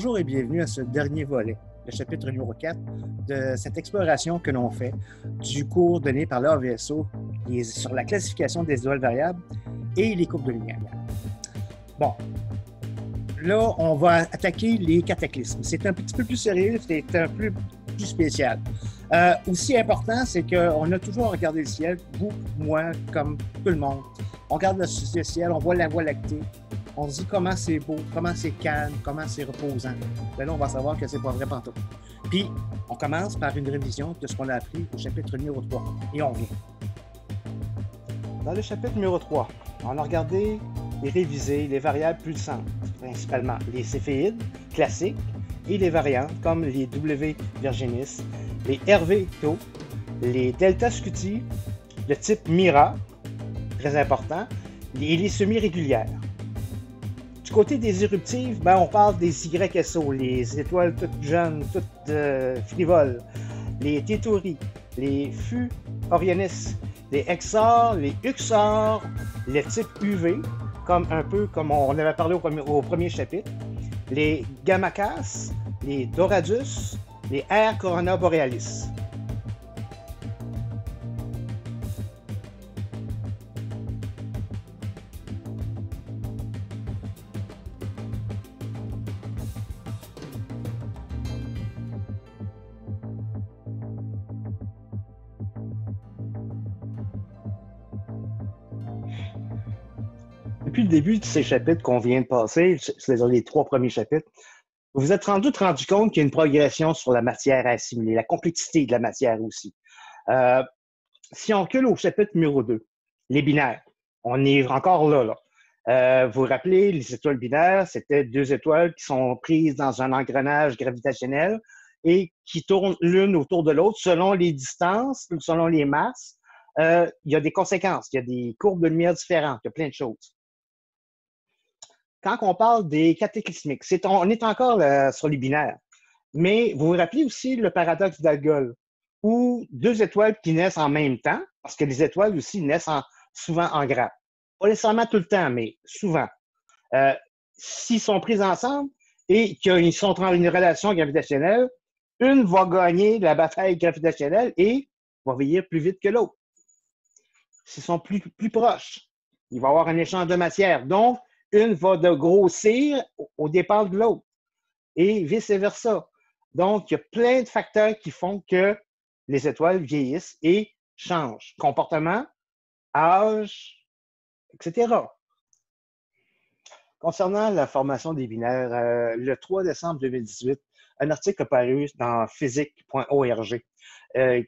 Bonjour et bienvenue à ce dernier volet, le chapitre numéro 4 de cette exploration que l'on fait du cours donné par l'AVSO sur la classification des étoiles variables et les courbes de lumière. Bon, là, on va attaquer les cataclysmes. C'est un petit peu plus sérieux, c'est un peu plus spécial. Aussi important, c'est qu'on a toujours regardé le ciel, vous, moi, comme tout le monde. On regarde le ciel, on voit la Voie lactée. On se dit comment c'est beau, comment c'est calme, comment c'est reposant. Ben là, on va savoir que c'est pas vrai pantoute. Puis, on commence par une révision de ce qu'on a appris au chapitre numéro 3. Et on vient. Dans le chapitre numéro 3, on a regardé et révisé les variables pulsantes, principalement les céphéides classiques et les variantes comme les W Virginis, les RV Tau, les Delta Scuti, le type Mira, très important, et les semi-régulières. Du côté des éruptives, ben, on parle des YSO, les étoiles toutes jeunes, toutes frivoles, les Thétauries, les Fu Orionis, les Exor, les Uxor, le type UV, un peu comme on avait parlé au premier chapitre, les Gamakas, les Doradus, les R Corona Borealis. Depuis le début de ces chapitres qu'on vient de passer, c'est-à-dire les 3 premiers chapitres, vous vous êtes rendu compte qu'il y a une progression sur la matière à assimiler, la complexité de la matière aussi. Si on recule au chapitre numéro 2, les binaires, on est encore là. Vous vous rappelez, les étoiles binaires, c'était 2 étoiles qui sont prises dans un engrenage gravitationnel et qui tournent l'une autour de l'autre selon les distances, selon les masses. Il y a des conséquences, il y a des courbes de lumière différentes, il y a plein de choses. Quand on parle des cataclysmiques, on est encore sur les binaires. Mais vous vous rappelez aussi le paradoxe d'Algol, où 2 étoiles qui naissent en même temps, parce que les étoiles aussi naissent souvent en grappes. Pas nécessairement tout le temps, mais souvent. S'ils sont pris ensemble et qu'ils sont dans une relation gravitationnelle, une va gagner la bataille gravitationnelle et va vieillir plus vite que l'autre. S'ils sont plus proches, il va y avoir un échange de matière. Donc, une va de grossir au départ de l'autre et vice-versa. Donc, il y a plein de facteurs qui font que les étoiles vieillissent et changent. Comportement, âge, etc. Concernant la formation des binaires, le 3 décembre 2018, un article a paru dans physique.org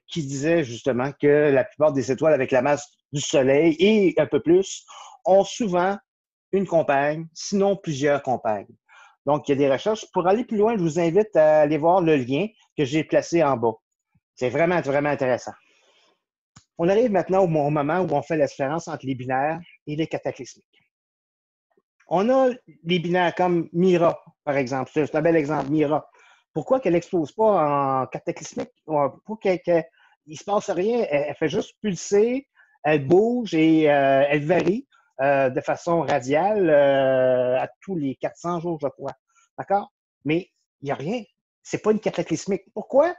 qui disait justement que la plupart des étoiles avec la masse du Soleil et un peu plus ont souvent une compagne, sinon plusieurs compagnes. Donc, il y a des recherches. Pour aller plus loin, je vous invite à aller voir le lien que j'ai placé en bas. C'est vraiment, vraiment intéressant. On arrive maintenant au moment où on fait la différence entre les binaires et les cataclysmiques. On a les binaires comme Mira, par exemple. C'est un bel exemple, Mira. Pourquoi qu'elle n'explose pas en cataclysmique? Pour qu'il ne se passe rien, elle fait juste pulser, elle bouge et elle varie de façon radiale à tous les 400 jours, je crois. D'accord? Mais il n'y a rien. Ce n'est pas une cataclysmique. Pourquoi?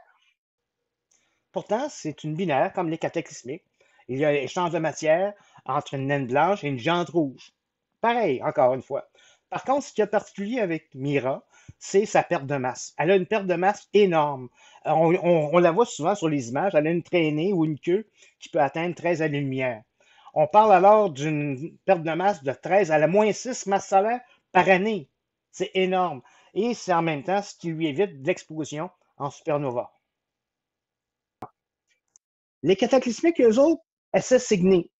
Pourtant, c'est une binaire comme les cataclysmiques. Il y a un échange de matière entre une naine blanche et une géante rouge. Pareil, encore une fois. Par contre, ce qui est particulier avec Mira, c'est sa perte de masse. Elle a une perte de masse énorme. On la voit souvent sur les images. Elle a une traînée ou une queue qui peut atteindre 13 années-lumière. On parle alors d'une perte de masse de 13 à la moins 6 masses solaires par année. C'est énorme. Et c'est en même temps ce qui lui évite l'explosion en supernova. Les cataclysmiques, eux autres, essaient de signer.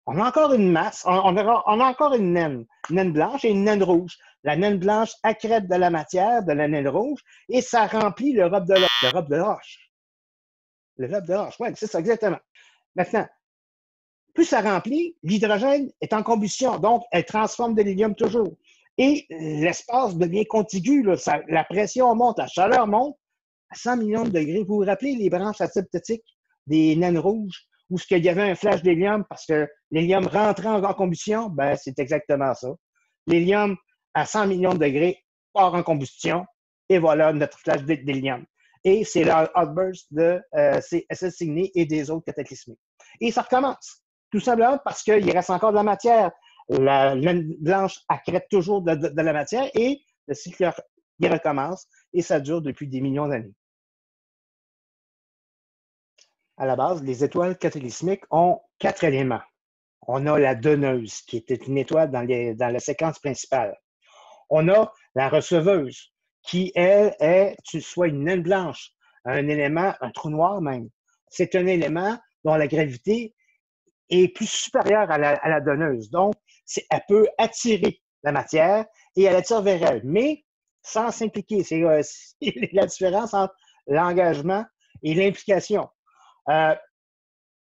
On a encore une masse, on a encore une naine blanche et une naine rouge. La naine blanche accrète de la matière de la naine rouge et ça remplit le robe de roche. Le robe de roche, oui, c'est ça, exactement. Maintenant, plus ça remplit, l'hydrogène est en combustion, donc elle transforme de l'hélium toujours. Et l'espace devient contigu, la pression monte, la chaleur monte à 100 millions de degrés. Vous vous rappelez les branches asymptotiques des naines rouges où il y avait un flash d'hélium parce que l'hélium rentrait en combustion? Ben, c'est exactement ça. L'hélium à 100 millions de degrés part en combustion Et voilà notre flash d'hélium. Et c'est le outburst de SS Cygni et des autres cataclysmiques. Et ça recommence, tout simplement parce qu'il reste encore de la matière. La laine blanche accrète toujours de la matière et le cycle il recommence et ça dure depuis des millions d'années. À la base, les étoiles cataclysmiques ont 4 éléments. On a la donneuse, qui était une étoile dans la séquence principale. On a la receveuse, qui, elle, est soit une naine blanche, un élément, un trou noir même. C'est un élément dont la gravité est plus supérieure à la donneuse. Donc, elle peut attirer la matière et elle attire vers elle, mais sans s'impliquer. C'est la différence entre l'engagement et l'implication.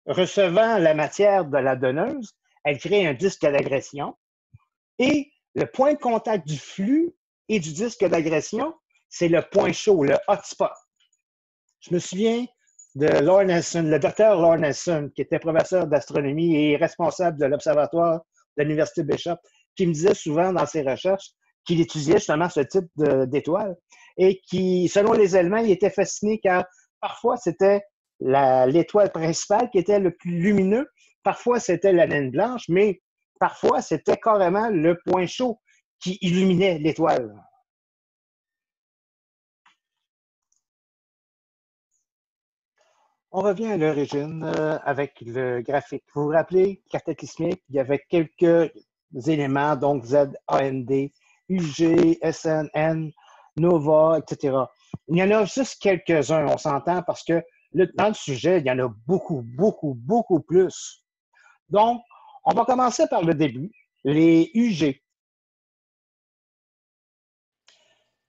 Recevant la matière de la donneuse, elle crée un disque d'agression et le point de contact du flux et du disque d'agression, c'est le point chaud, le hotspot. Je me souviens de Lord Nelson, le docteur Lord Nelson, qui était professeur d'astronomie et responsable de l'observatoire de l'Université Bishop, qui me disait souvent dans ses recherches qu'il étudiait justement ce type d'étoiles et qui, selon les éléments, il était fasciné car parfois c'était l'étoile principale qui était le plus lumineux, parfois c'était la naine blanche, mais parfois c'était carrément le point chaud qui illuminait l'étoile. On revient à l'origine avec le graphique. Vous vous rappelez, cataclysmique, il y avait quelques éléments, donc Z, AND, UG, SNN, Nova, etc. Il y en a juste quelques-uns, on s'entend, parce que dans le sujet, il y en a beaucoup, beaucoup, beaucoup plus. Donc, on va commencer par le début, les UG.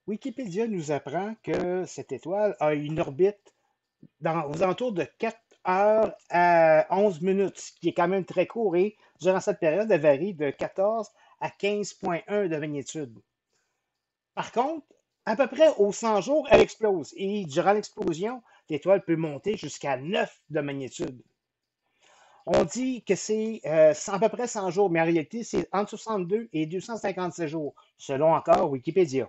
Wikipédia nous apprend que cette étoile a une orbite aux alentours de 4 heures à 11 minutes, ce qui est quand même très court. Et durant cette période, elle varie de 14 à 15,1 de magnitude. Par contre, à peu près aux 100 jours, elle explose. Et durant l'explosion, l'étoile peut monter jusqu'à 9 de magnitude. On dit que c'est à peu près 100 jours, mais en réalité, c'est entre 62 et 257 jours, selon encore Wikipédia.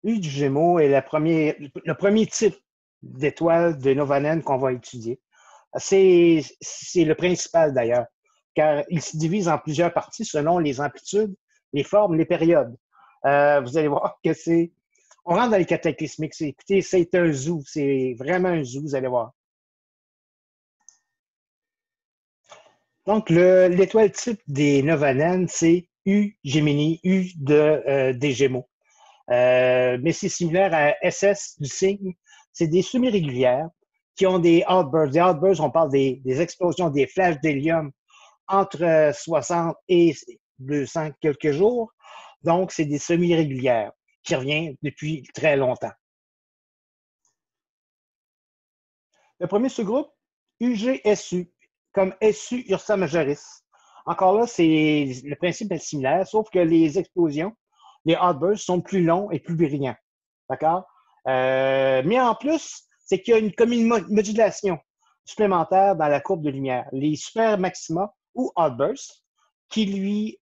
U du Gémeaux est le premier type d'étoile de Novanen qu'on va étudier. C'est le principal d'ailleurs, car il se divise en plusieurs parties selon les amplitudes, les formes, les périodes. Vous allez voir que on rentre dans les cataclysmiques. Écoutez, c'est un zoo, c'est vraiment un zoo, vous allez voir. Donc, l'étoile type des Novanen, c'est U Gemini, U des Gémeaux. Mais c'est similaire à SS du Cygne. C'est des semi-régulières qui ont des outbursts. Des outbursts, on parle des explosions, des flashs d'hélium entre 60 et 200 quelques jours. Donc, c'est des semi-régulières qui reviennent depuis très longtemps. Le premier sous-groupe, UGSU, comme SU Ursa Majoris. Encore là, le principe est similaire, sauf que les explosions, les outbursts sont plus longs et plus brillants. D'accord? Mais en plus, c'est qu'il y a une modulation supplémentaire dans la courbe de lumière. Les super maxima ou outbursts, qui lui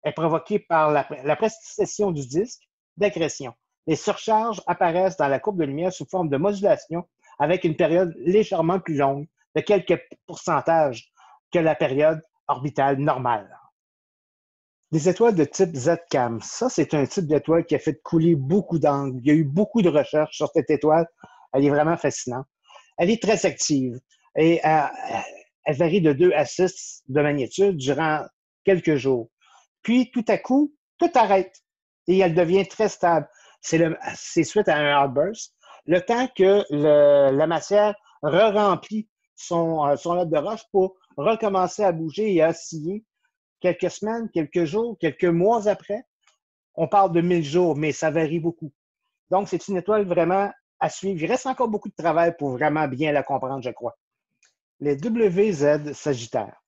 est provoqué par la précession du disque d'agression. Les surcharges apparaissent dans la courbe de lumière sous forme de modulation avec une période légèrement plus longue, de quelques pourcentages que la période orbitale normale. Des étoiles de type ZCAM, ça, c'est un type d'étoile qui a fait couler beaucoup d'encre. Il y a eu beaucoup de recherches sur cette étoile. Elle est vraiment fascinante. Elle est très active et elle varie de 2 à 6 de magnitude durant quelques jours. Puis, tout à coup, tout arrête et elle devient très stable. C'est suite à un outburst. Le temps que la matière re-remplit son lac de roche pour recommencer à bouger et à osciller quelques semaines, quelques jours, quelques mois après. On parle de 1000 jours, mais ça varie beaucoup. Donc, c'est une étoile vraiment à suivre. Il reste encore beaucoup de travail pour vraiment bien la comprendre, je crois. Les WZ Sagittaires.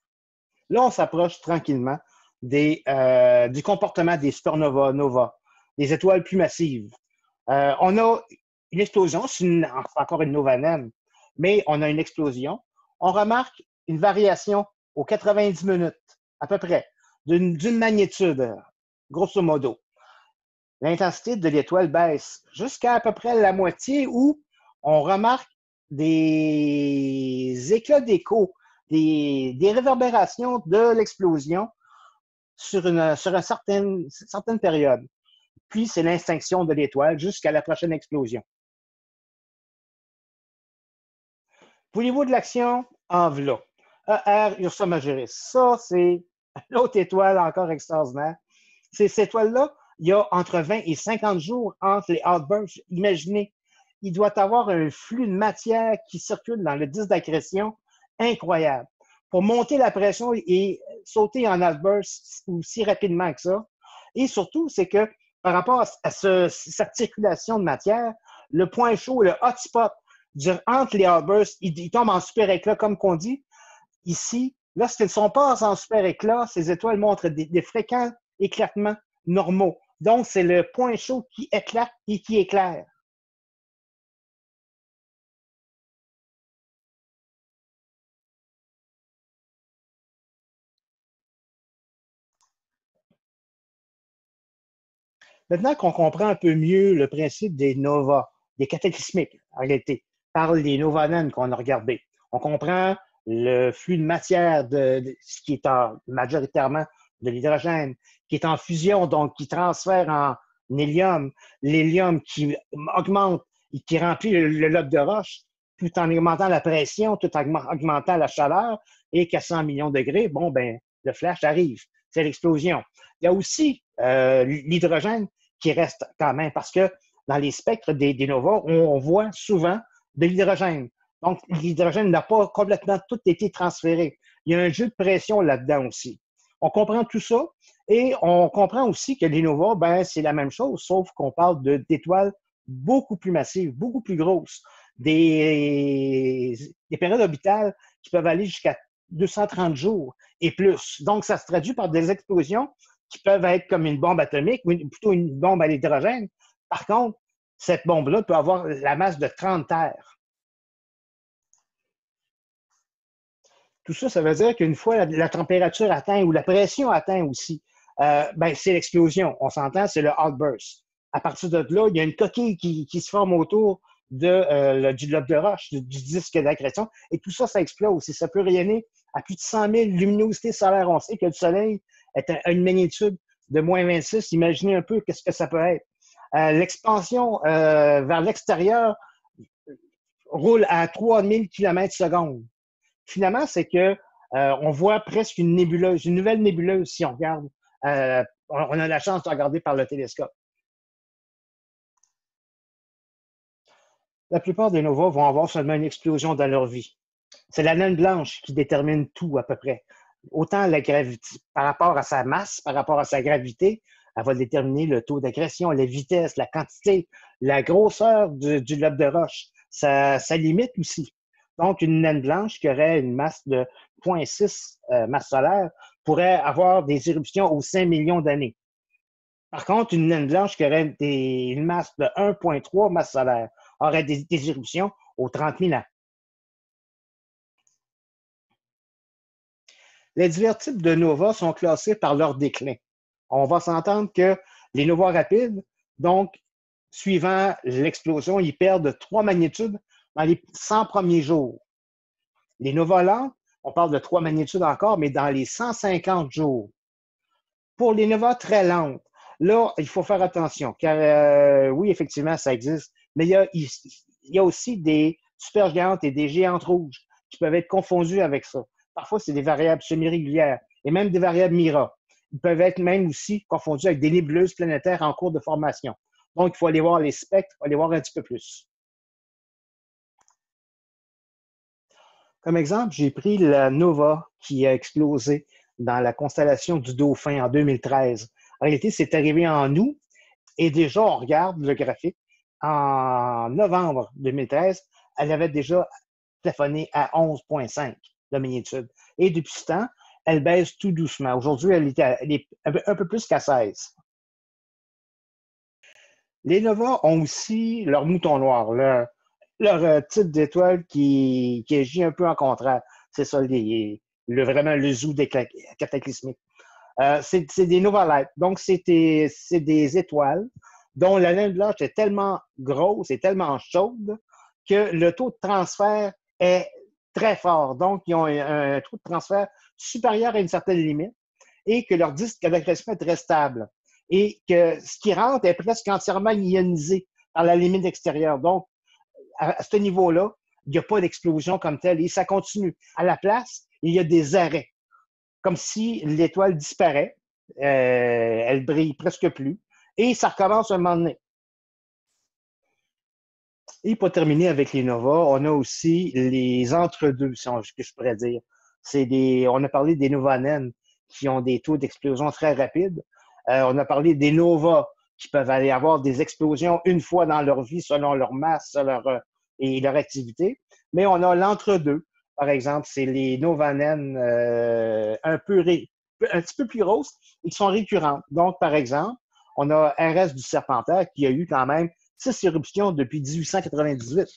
Là, on s'approche tranquillement du comportement des supernovas, nova, des étoiles plus massives. On a une explosion, c'est encore une novanen, mais on a une explosion. On remarque une variation aux 90 minutes, à peu près, d'une magnitude. grosso modo. L'intensité de l'étoile baisse jusqu'à peu près la moitié où on remarque des éclats d'écho, des réverbérations de l'explosion sur une certaine période. Puis, c'est l'extinction de l'étoile jusqu'à la prochaine explosion. Voulez-vous de l'action? En v'là. ER Ursa Majoris. Ça, c'est une autre étoile encore extraordinaire. Ces étoiles-là, il y a entre 20 et 50 jours entre les outbursts. Imaginez, il doit y avoir un flux de matière qui circule dans le disque d'accrétion incroyable. Pour monter la pression et sauter en outburst aussi rapidement que ça. Et surtout, c'est que par rapport à cette circulation de matière, le point chaud, le hotspot entre les outbursts, il tombe en super éclat, comme qu'on dit. Ici, lorsqu'elles sont pas en super éclat, ces étoiles montrent des fréquents éclatements normaux. Donc, c'est le point chaud qui éclate et qui éclaire. Maintenant qu'on comprend un peu mieux le principe des novas, des cataclysmiques, en réalité, par les novannes qu'on a regardés, on comprend le flux de matière de ce qui est majoritairement de l'hydrogène, qui est en fusion, donc qui transfère en hélium, l'hélium qui augmente et qui remplit le lobe de roche, tout en augmentant la pression, tout en augmentant la chaleur, et qu'à 100 millions de degrés, bon, ben, le flash arrive. C'est l'explosion. Il y a aussi l'hydrogène qui reste quand même, parce que dans les spectres des novas, on voit souvent de l'hydrogène. Donc, l'hydrogène n'a pas complètement tout été transféré. Il y a un jeu de pression là-dedans aussi. On comprend tout ça et on comprend aussi que les novas, ben, c'est la même chose, sauf qu'on parle d'étoiles beaucoup plus massives, beaucoup plus grosses, des périodes orbitales qui peuvent aller jusqu'à 230 jours et plus. Donc, ça se traduit par des explosions qui peuvent être comme une bombe atomique, ou plutôt une bombe à l'hydrogène. Par contre, cette bombe-là peut avoir la masse de 30 terres. Tout ça, ça veut dire qu'une fois la température atteint ou la pression atteint aussi, ben, c'est l'explosion. On s'entend, c'est le outburst. À partir de là, il y a une coquille qui se forme autour du globe de roche, du disque d'accrétion, et tout ça, ça explose. Et ça peut rayonner à plus de 100 000 luminosités solaires. On sait que le Soleil est à une magnitude de moins 26. Imaginez un peu qu'est-ce que ça peut être. L'expansion vers l'extérieur roule à 3000 km/s. Finalement, c'est que on voit presque une nébuleuse, une nouvelle nébuleuse si on regarde. On a la chance de regarder par le télescope. La plupart des novas vont avoir seulement une explosion dans leur vie. C'est la naine blanche qui détermine tout à peu près. Autant la gravité, par rapport à sa masse, par rapport à sa gravité, elle va déterminer le taux d'agression, la vitesse, la quantité, la grosseur du lobe de roche. Ça limite aussi. Donc, une naine blanche qui aurait une masse de 0,6 masse solaire pourrait avoir des éruptions aux 5 millions d'années. Par contre, une naine blanche qui aurait une masse de 1,3 masse solaire aurait des éruptions aux 30 000 ans. Les divers types de novas sont classés par leur déclin. On va s'entendre que les novas rapides, donc, suivant l'explosion, ils perdent 3 magnitudes dans les 100 premiers jours. Les novas lentes, on parle de 3 magnitudes encore, mais dans les 150 jours. Pour les novas très lentes, là, il faut faire attention, car oui, effectivement, ça existe, mais il y a aussi des supergéantes et des géantes rouges qui peuvent être confondues avec ça. Parfois, c'est des variables semi-régulières et même des variables Mira. Ils peuvent être même aussi confondus avec des nébuleuses planétaires en cours de formation. Donc, il faut aller voir les spectres, il faut aller voir un petit peu plus. Comme exemple, j'ai pris la nova qui a explosé dans la constellation du Dauphin en 2013. En réalité, c'est arrivé en août et déjà, on regarde le graphique. En novembre 2013, elle avait déjà plafonné à 11,5 de magnitude. Et depuis ce temps, elle baisse tout doucement. Aujourd'hui, elle est un peu plus qu'à 16. Les novas ont aussi leur mouton noir, leur type d'étoile qui agit un peu en contraire. C'est ça, vraiment le zoo des cataclysmiques. C'est des nova-light. Donc, c'est des étoiles dont la naine blanche est tellement grosse et tellement chaude que le taux de transfert est très fort. Donc, ils ont un taux de transfert supérieur à une certaine limite et que leur disque d'agression est très stable. Et que ce qui rentre est presque entièrement ionisé par la limite extérieure. Donc, à ce niveau-là, il n'y a pas d'explosion comme telle et ça continue. À la place, il y a des arrêts, comme si l'étoile disparaît, elle brille presque plus et ça recommence un moment donné. Et pour terminer avec les novas, on a aussi les entre-deux, si que je pourrais dire. On a parlé des novas naines qui ont des taux d'explosion très rapides. On a parlé des novas qui peuvent aller avoir des explosions une fois dans leur vie selon leur masse et leur activité. Mais on a l'entre-deux. Par exemple, c'est les novas naines un petit peu plus grosses et qui sont récurrentes. Donc, par exemple, on a RS du Serpentaire qui a eu quand même 6 éruptions depuis 1898.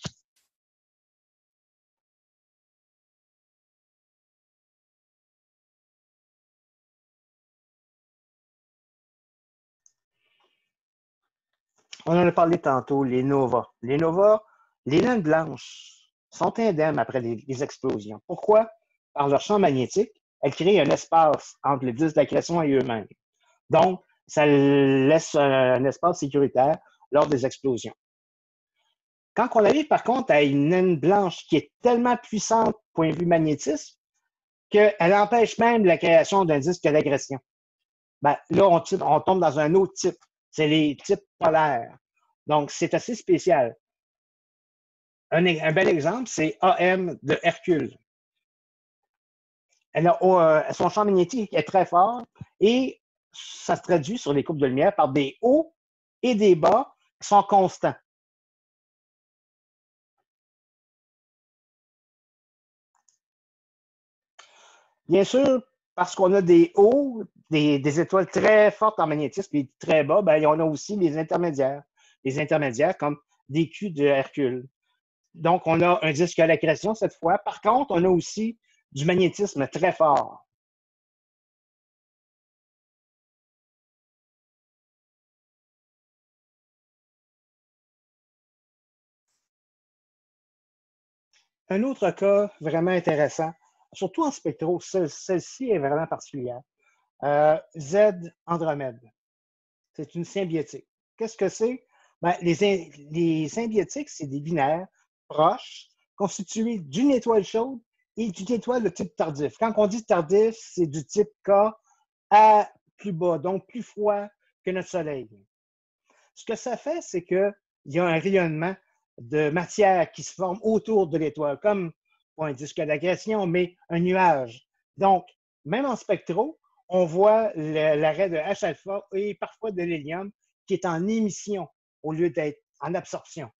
On en a parlé tantôt, les novas. Les novas, les naines blanches sont indemnes après les explosions. Pourquoi? Par leur champ magnétique, elles créent un espace entre le disque d'accrétion et eux-mêmes. Donc, ça laisse un espace sécuritaire lors des explosions. Quand on arrive par contre à une naine blanche qui est tellement puissante point de vue magnétisme qu'elle empêche même la création d'un disque d'agression. Ben, là, on tombe dans un autre type. C'est les types polaires. Donc, c'est assez spécial. Un bel exemple, c'est AM de Hercule. Son champ magnétique est très fort et ça se traduit sur les courbes de lumière par des hauts et des bas qui sont constants. Bien sûr, parce qu'on a des hauts, des étoiles très fortes en magnétisme et très bas, ben, on a aussi les intermédiaires. Les intermédiaires comme des Q de Hercule. Donc, on a un disque à l'accrétion cette fois. Par contre, on a aussi du magnétisme très fort. Un autre cas vraiment intéressant, surtout en spectro, celle-ci est vraiment particulière. Z Andromède. C'est une symbiotique. Qu'est-ce que c'est? Ben, les symbiotiques, c'est des binaires proches constitués d'une étoile chaude et d'une étoile de type tardif. Quand on dit tardif, c'est du type K à plus bas, donc plus froid que notre Soleil. Ce que ça fait, c'est qu'il y a un rayonnement de matière qui se forme autour de l'étoile, comme pas un disque d'agression, mais un nuage. Donc, même en spectro, on voit l'arrêt de H-alpha et parfois de l'hélium qui est en émission au lieu d'être en absorption.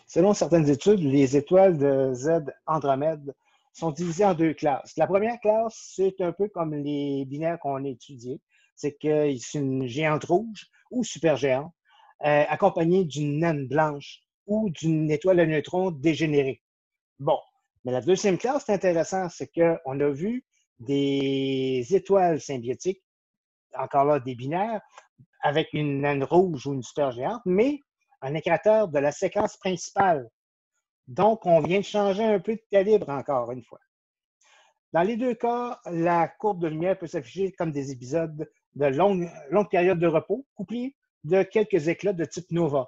Selon certaines études, les étoiles de Z Andromède sont divisées en deux classes. La première classe, c'est un peu comme les binaires qu'on a étudiés. C'est que c'est une géante rouge ou supergéante, accompagnée d'une naine blanche ou d'une étoile à neutrons dégénérée. Bon, mais la deuxième classe, c'est intéressant, c'est qu'on a vu des étoiles symbiotiques, encore là des binaires, avec une naine rouge ou une supergéante, mais un écrateur de la séquence principale. Donc, on vient de changer un peu de calibre encore une fois. Dans les deux cas, la courbe de lumière peut s'afficher comme des épisodes de longues périodes de repos, couplés de quelques éclats de type nova.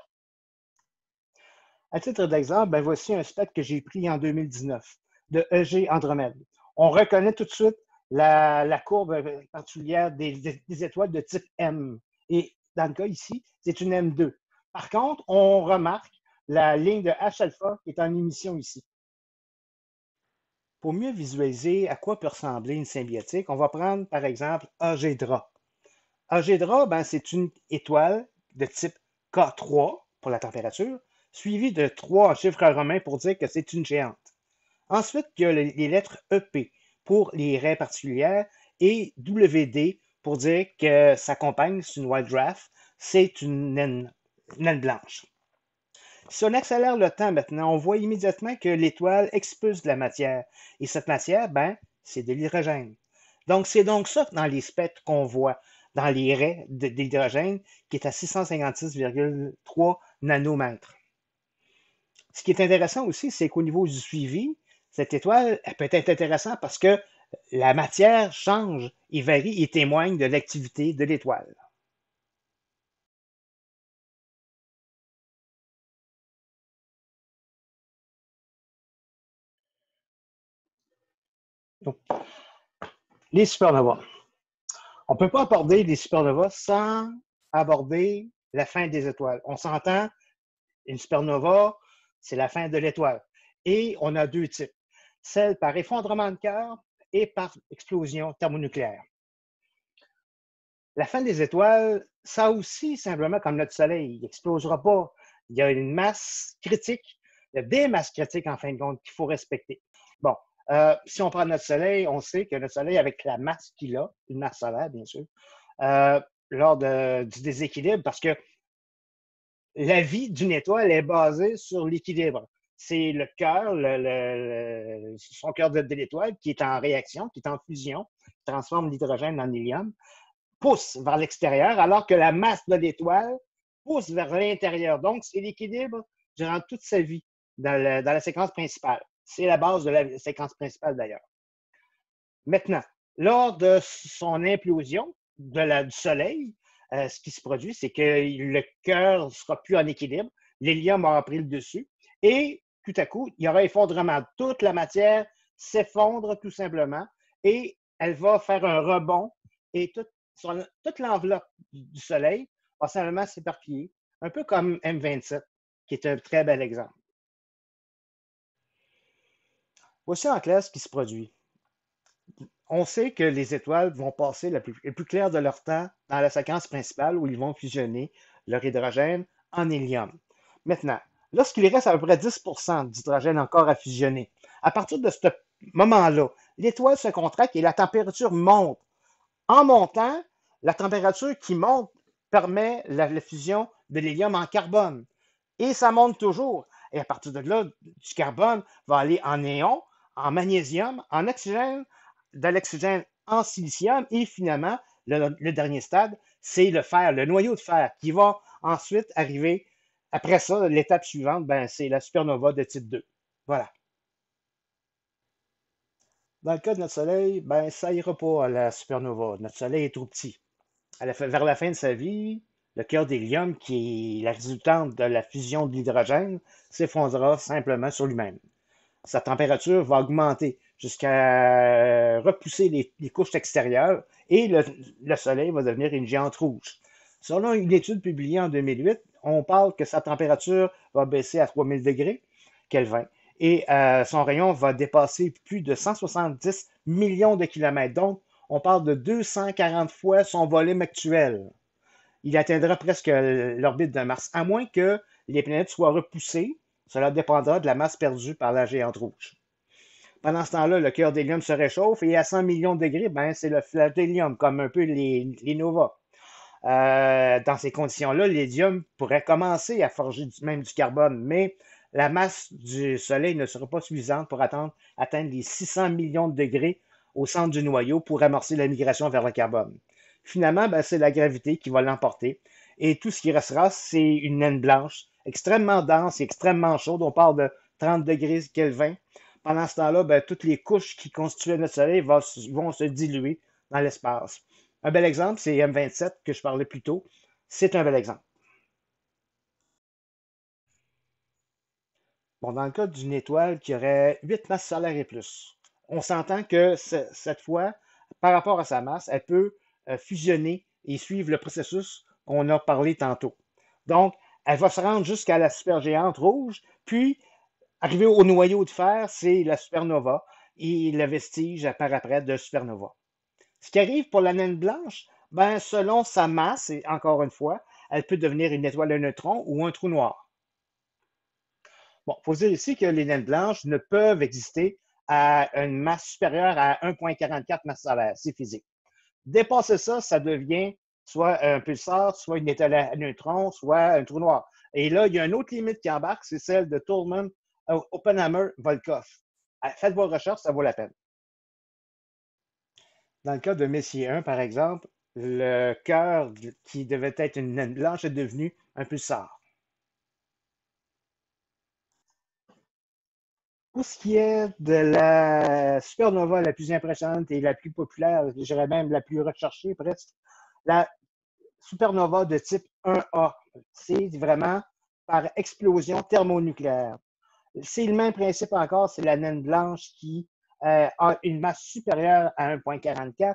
À titre d'exemple, ben voici un spectre que j'ai pris en 2019 de EG Andromède. On reconnaît tout de suite la courbe particulière des étoiles de type M. Et dans le cas ici, c'est une M2. Par contre, on remarque la ligne de H-alpha qui est en émission ici. Pour mieux visualiser à quoi peut ressembler une symbiotique, on va prendre par exemple Agédra. Agédra, ben, c'est une étoile de type K3 pour la température, suivie de 3 chiffres romains pour dire que c'est une géante. Ensuite, il y a les lettres EP pour les raies particulières et WD pour dire que sa compagne, c'est une White Dwarf, c'est une naine blanche. Si on accélère le temps maintenant, on voit immédiatement que l'étoile expulse de la matière. Et cette matière, ben, c'est de l'hydrogène. Donc, c'est donc ça dans les spectres qu'on voit dans les raies d'hydrogène qui est à 656,3 nanomètres. Ce qui est intéressant aussi, c'est qu'au niveau du suivi, cette étoile elle peut être intéressante parce que la matière change et varie et témoigne de l'activité de l'étoile. Donc, les supernovas. On ne peut pas aborder les supernovas sans aborder la fin des étoiles. On s'entend, une supernova, c'est la fin de l'étoile. Et on a deux types, celle par effondrement de cœur et par explosion thermonucléaire. La fin des étoiles, ça aussi, simplement comme notre Soleil, il n'explosera pas. Il y a une masse critique, il y a des masses critiques en fin de compte qu'il faut respecter. Bon, si on prend notre Soleil, on sait que notre Soleil, avec la masse qu'il a, une masse solaire, bien sûr, euh, lors du déséquilibre, parce que la vie d'une étoile est basée sur l'équilibre. C'est le cœur, son cœur de l'étoile qui est en réaction, qui est en fusion, qui transforme l'hydrogène en hélium, pousse vers l'extérieur, alors que la masse de l'étoile pousse vers l'intérieur. Donc, c'est l'équilibre durant toute sa vie dans la séquence principale. C'est la base de la séquence principale d'ailleurs. Maintenant, lors de son implosion du Soleil, ce qui se produit, c'est que le cœur ne sera plus en équilibre, l'hélium aura pris le dessus et tout à coup, il y aura effondrement. Toute la matière s'effondre tout simplement et elle va faire un rebond et toute l'enveloppe du Soleil va simplement s'éparpiller, un peu comme M27, qui est un très bel exemple. Voici en clair ce qui se produit. On sait que les étoiles vont passer le plus clair de leur temps dans la séquence principale où ils vont fusionner leur hydrogène en hélium. Maintenant, lorsqu'il reste à peu près 10 d'hydrogène encore à fusionner, à partir de ce moment-là, l'étoile se contracte et la température monte. En montant, la température qui monte permet la fusion de l'hélium en carbone. Et ça monte toujours. Et à partir de là, du carbone va aller en néon, en magnésium, en oxygène, de l'oxygène en silicium et finalement, le dernier stade, c'est le fer, le noyau de fer qui va ensuite arriver. Après ça, l'étape suivante, ben, c'est la supernova de type 2. Voilà. Dans le cas de notre Soleil, ben, ça ira pas à la supernova. Notre Soleil est trop petit. Vers la fin de sa vie, le cœur d'hélium, qui est la résultante de la fusion de l'hydrogène, s'effondrera simplement sur lui-même. Sa température va augmenter jusqu'à repousser les couches extérieures et le Soleil va devenir une géante rouge. Selon une étude publiée en 2008, on parle que sa température va baisser à 3000 degrés Kelvin et son rayon va dépasser plus de 170 millions de kilomètres. Donc, on parle de 240 fois son volume actuel. Il atteindra presque l'orbite de Mars, à moins que les planètes soient repoussées. Cela dépendra de la masse perdue par la géante rouge. Pendant ce temps-là, le cœur d'hélium se réchauffe et à 100 millions de degrés, ben, c'est le flot d'hélium, comme un peu les novas. Dans ces conditions-là, l'hélium pourrait commencer à forger même du carbone, mais la masse du Soleil ne sera pas suffisante pour atteindre les 600 millions de degrés au centre du noyau pour amorcer la migration vers le carbone. Finalement, ben, c'est la gravité qui va l'emporter et tout ce qui restera, c'est une naine blanche extrêmement dense et extrêmement chaude. On parle de 30 degrés Kelvin. Pendant ce temps-là, ben, toutes les couches qui constituaient notre Soleil vont se diluer dans l'espace. Un bel exemple, c'est M27 que je parlais plus tôt. C'est un bel exemple. Bon, dans le cas d'une étoile qui aurait 8 masses solaires et plus, on s'entend que cette fois, par rapport à sa masse, elle peut fusionner et suivre le processus qu'on a parlé tantôt. Donc, elle va se rendre jusqu'à la supergéante rouge, puis arriver au noyau de fer, c'est la supernova, et le vestige apparaît après de supernova. Ce qui arrive pour la naine blanche, ben, selon sa masse, et encore une fois, elle peut devenir une étoile à neutrons ou un trou noir. Bon, il faut dire ici que les naines blanches ne peuvent exister à une masse supérieure à 1,44 masses solaires. C'est physique. Dépasser ça, ça devient soit un pulsar, soit une étoile à neutrons, soit un trou noir. Et là, il y a une autre limite qui embarque, c'est celle de Tolman, Oppenheimer, Volkov. Faites vos recherches, ça vaut la peine. Dans le cas de Messier 1, par exemple, le cœur qui devait être une naine blanche est devenu un pulsar. Pour ce qui est de la supernova la plus impressionnante et la plus populaire, je dirais même la plus recherchée presque, la supernova de type 1A. C'est vraiment par explosion thermonucléaire. C'est le même principe encore, c'est la naine blanche qui a une masse supérieure à 1,44.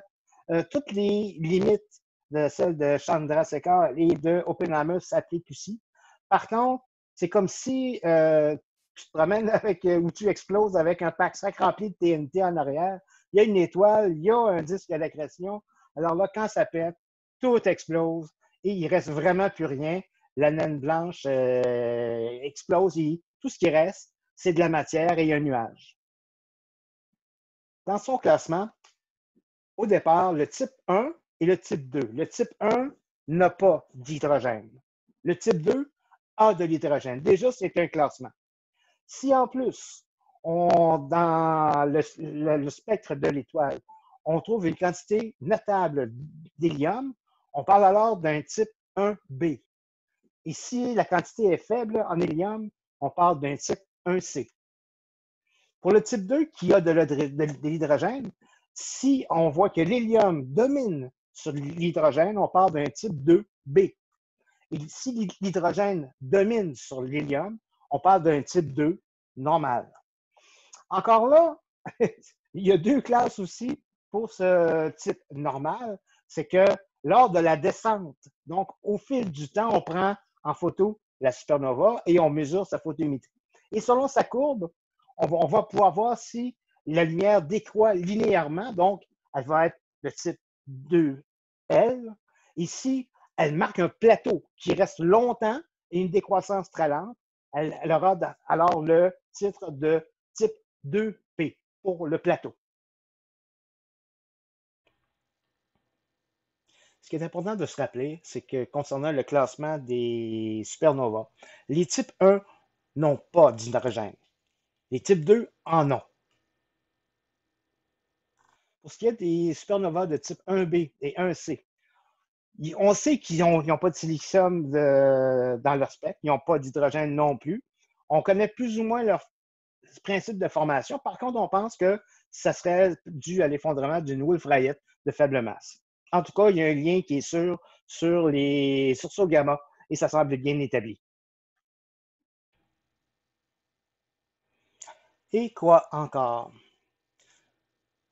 Toutes les limites de celles de Chandrasekhar et de Oppenheimer s'appliquent aussi. Par contre, c'est comme si tu te promènes avec, ou tu exploses avec un pack-sac rempli de TNT en arrière. Il y a une étoile, il y a un disque à l'accrétion. Alors là, quand ça pète, tout explose et il ne reste vraiment plus rien. La naine blanche explose et tout ce qui reste, c'est de la matière et un nuage. Dans son classement, au départ, le type 1 et le type 2. Le type 1 n'a pas d'hydrogène. Le type 2 a de l'hydrogène. Déjà, c'est un classement. Si en plus, dans le spectre de l'étoile, on trouve une quantité notable d'hélium, on parle alors d'un type 1B. Et si la quantité est faible en hélium, on parle d'un type 1C. Pour le type 2 qui a de l'hydrogène, si on voit que l'hélium domine sur l'hydrogène, on parle d'un type 2B. Et si l'hydrogène domine sur l'hélium, on parle d'un type 2 normal. Encore là, il y a deux classes aussi pour ce type normal. C'est que lors de la descente, donc au fil du temps, on prend en photo la supernova et on mesure sa photométrie. Et selon sa courbe, on va pouvoir voir si la lumière décroît linéairement, donc elle va être de type 2L. Ici, elle marque un plateau qui reste longtemps et une décroissance très lente. Elle aura alors le titre de type 2P pour le plateau. Ce qui est important de se rappeler, c'est que concernant le classement des supernovas, les types 1 n'ont pas d'hydrogène. Les types 2 en ont. Pour ce qui est des supernovas de type 1B et 1C, on sait qu'ils n'ont pas de silicium dans leur spectre, ils n'ont pas d'hydrogène non plus. On connaît plus ou moins leur principe de formation. Par contre, on pense que ça serait dû à l'effondrement d'une Wolf-Rayet de faible masse. En tout cas, il y a un lien qui est sûr sur les sursauts gamma et ça semble bien établi. Et quoi encore?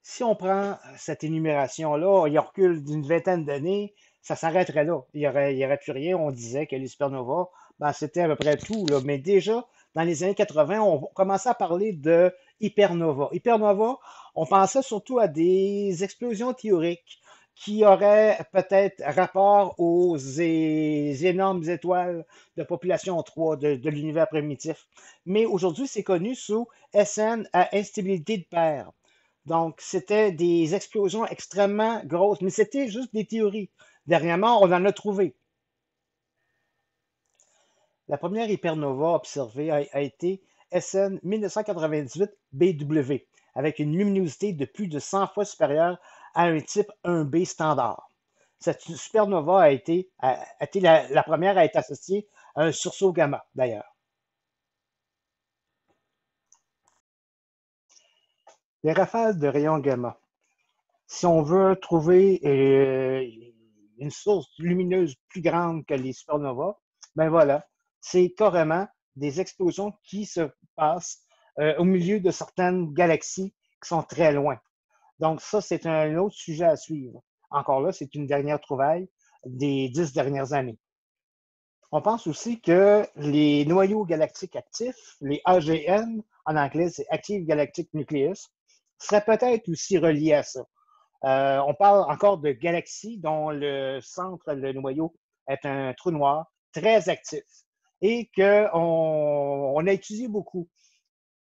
Si on prend cette énumération-là, il recule d'une vingtaine d'années, ça s'arrêterait là. Il n'y aurait plus rien. On disait que les supernovas, ben, c'était à peu près tout. Là. Mais déjà, dans les années 80, on commençait à parler de hypernova. Hypernova, on pensait surtout à des explosions théoriques qui auraient peut-être rapport aux énormes étoiles de population 3 de l'univers primitif. Mais aujourd'hui, c'est connu sous SN à instabilité de paire. Donc, c'était des explosions extrêmement grosses, mais c'était juste des théories. Dernièrement, on en a trouvé. La première hypernova observée a été SN 1998 BW, avec une luminosité de plus de 100 fois supérieure à un type 1B standard. Cette supernova a été la première à être associée à un sursaut gamma, d'ailleurs. Les rafales de rayons gamma. Si on veut trouver une source lumineuse plus grande que les supernovas, ben voilà, c'est carrément des explosions qui se passent au milieu de certaines galaxies qui sont très loin. Donc ça, c'est un autre sujet à suivre. Encore là, c'est une dernière trouvaille des 10 dernières années. On pense aussi que les noyaux galactiques actifs, les AGN, en anglais, c'est Active Galactic Nucleus, seraient peut-être aussi reliés à ça. On parle encore de galaxies dont le centre, le noyau, est un trou noir très actif et qu'on a étudié beaucoup.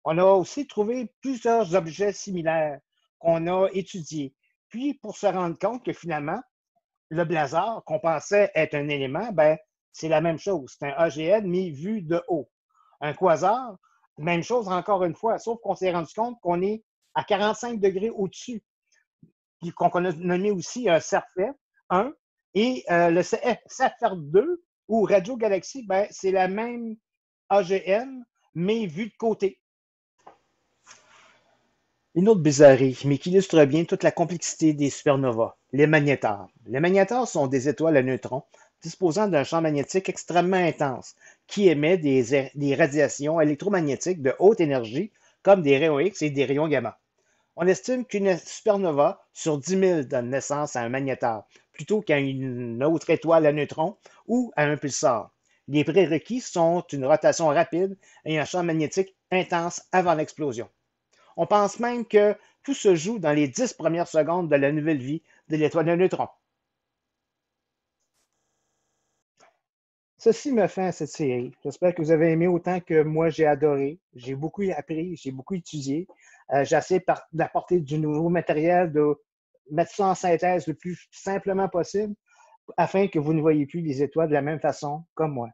On a aussi trouvé plusieurs objets similaires qu'on a étudiés. Puis, pour se rendre compte que finalement, le blazar, qu'on pensait être un élément, ben, c'est la même chose. C'est un AGN, mais vu de haut. Un quasar, même chose encore une fois, sauf qu'on s'est rendu compte qu'on est à 45 degrés au-dessus qu'on a nommé aussi un Cerfet 1, et le Cerfet 2 ou Radio Galaxy, ben, c'est la même AGN, mais vue de côté. Une autre bizarrerie, mais qui illustre bien toute la complexité des supernovas, les magnétars. Les magnétars sont des étoiles à neutrons disposant d'un champ magnétique extrêmement intense, qui émet des radiations électromagnétiques de haute énergie, comme des rayons X et des rayons gamma. On estime qu'une supernova sur 10 000 donne naissance à un magnétar, plutôt qu'à une autre étoile à neutrons ou à un pulsar. Les prérequis sont une rotation rapide et un champ magnétique intense avant l'explosion. On pense même que tout se joue dans les 10 premières secondes de la nouvelle vie de l'étoile de neutrons. Ceci me fait à cette série. J'espère que vous avez aimé autant que moi j'ai adoré. J'ai beaucoup appris, j'ai beaucoup étudié. J'ai essayé d'apporter du nouveau matériel, de mettre ça en synthèse le plus simplement possible afin que vous ne voyez plus les étoiles de la même façon comme moi.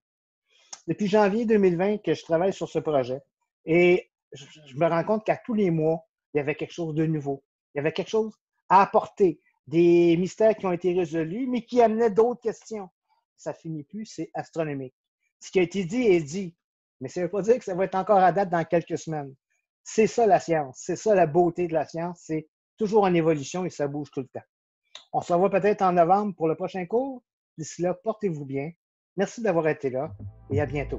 Depuis janvier 2020 que je travaille sur ce projet et je me rends compte qu'à tous les mois, il y avait quelque chose de nouveau. Il y avait quelque chose à apporter, des mystères qui ont été résolus, mais qui amenaient d'autres questions. Ça finit plus, c'est astronomique. Ce qui a été dit est dit, mais ça ne veut pas dire que ça va être encore à date dans quelques semaines. C'est ça la science, c'est ça la beauté de la science, c'est toujours en évolution et ça bouge tout le temps. On se revoit peut-être en novembre pour le prochain cours. D'ici là, portez-vous bien. Merci d'avoir été là et à bientôt.